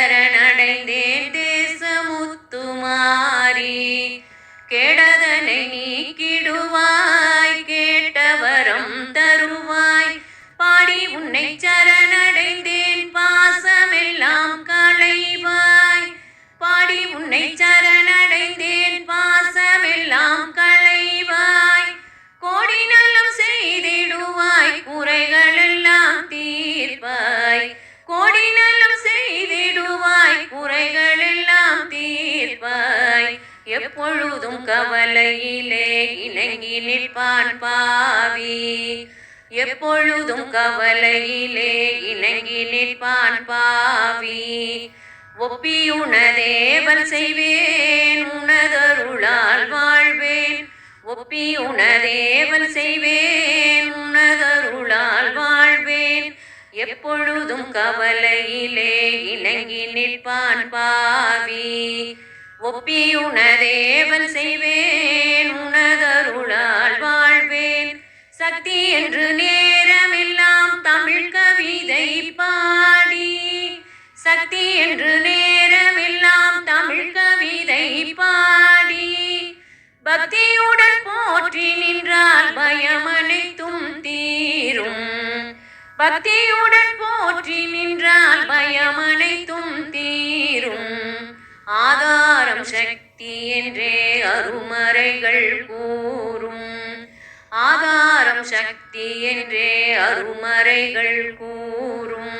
சரணடைந்தேன் தேசமுத்துமாரி. கெடதனை நீக்கிடுவாய் கேட்டவரம் தருவாய். பாடி உன்னை சரணடைந்தேன் பாசமெல்லாம் களைவாய். பாடி உன்னை சரணடைந்தேன் பாசமெல்லாம் களைவாய். கோடி நல்லம் செய்திடுவாய் குறைகளெல்லாம் தீர்ப்பாய். கோடி நல்லம் செய்திடுவாய் குறைகளெல்லாம் தீர்ப்பாய். எப்பொழுதும் கவலையிலே இணங்கி நிற்பான் பாவி. எப்பொழுதும் கவலையிலே இணங்கி நிற்பான் பாவி. ஒப்பியுனதேவல் செய்வேன் உனதருளால் வாழ்வேன். ஒப்பியுனதேவல் செய்வேன் உனதருளால் வாழ்வேன். எப்பொழுதும் கவலையிலே இணங்கி நிற்பான் பாவி. ஒப்பியுனதேவல் செய்வேன் உனதருளால் வாழ்வேன். சக்தி என்று நேரமெல்லாம் தமிழ் கவிதை பாடி. சக்தி என்று நேரமெல்லாம் தமிழ் கவிதை பாடி. பக்தியுடன் போற்றி நின்றால் பயமனைத்தும் தீரும். பக்தியுடன் போற்றி நின்றால் பயமனைத்தும் தீரும். ஆதாரம் சக்தி என்றே அருமறைகள் கூறும். ஆதாரம் சக்தி என்றே அருமறைகள் கூறும்.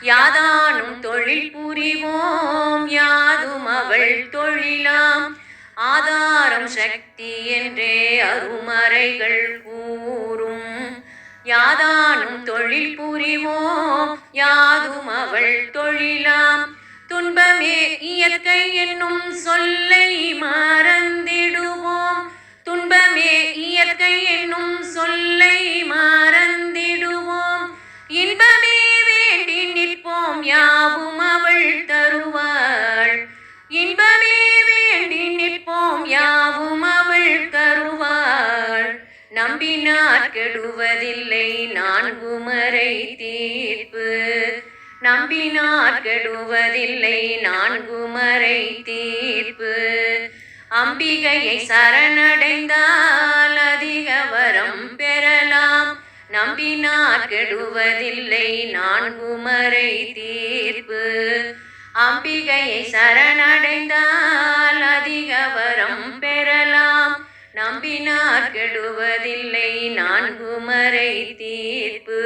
யாதானும் தொழில் புரிவோம் யாதும் அவள் தொழிலாம். ஆதாரம் சக்தி என்றே அருமறைகள் கூறும். யாதானும் தொழில் புரிவோம் யாதும் அவள் தொழிலாம். துன்பமே இயற்கை என்னும் சொல்லை மறந்திடுவோம். துன்பமே இயற்கை என்னும் சொல்லை மறந்திடுவோம். இன்பமே வேண்டி நிற்போம் யாவும் அவள் தருவாள். இன்பமே வேண்டி நிற்போம் யாவும் அவள் தருவாள். நம்பினார் கெடுவதில்லை நான்குமறை தீர்ப்பு. நம்பினார் கெடுவதில்லை நான்குமறை தீர்ப்பு. அம்பிகையை சரணடைந்தால் அதிக வரம் பெறலாம். நம்பினார் கெடுவதில்லை நான்குமறை தீர்ப்பு. அம்பிகையை சரணடைந்தால் அதிக வரம் பெறலாம். நம்பினார் கெடுவதில்லை நான்குமறை தீர்ப்பு.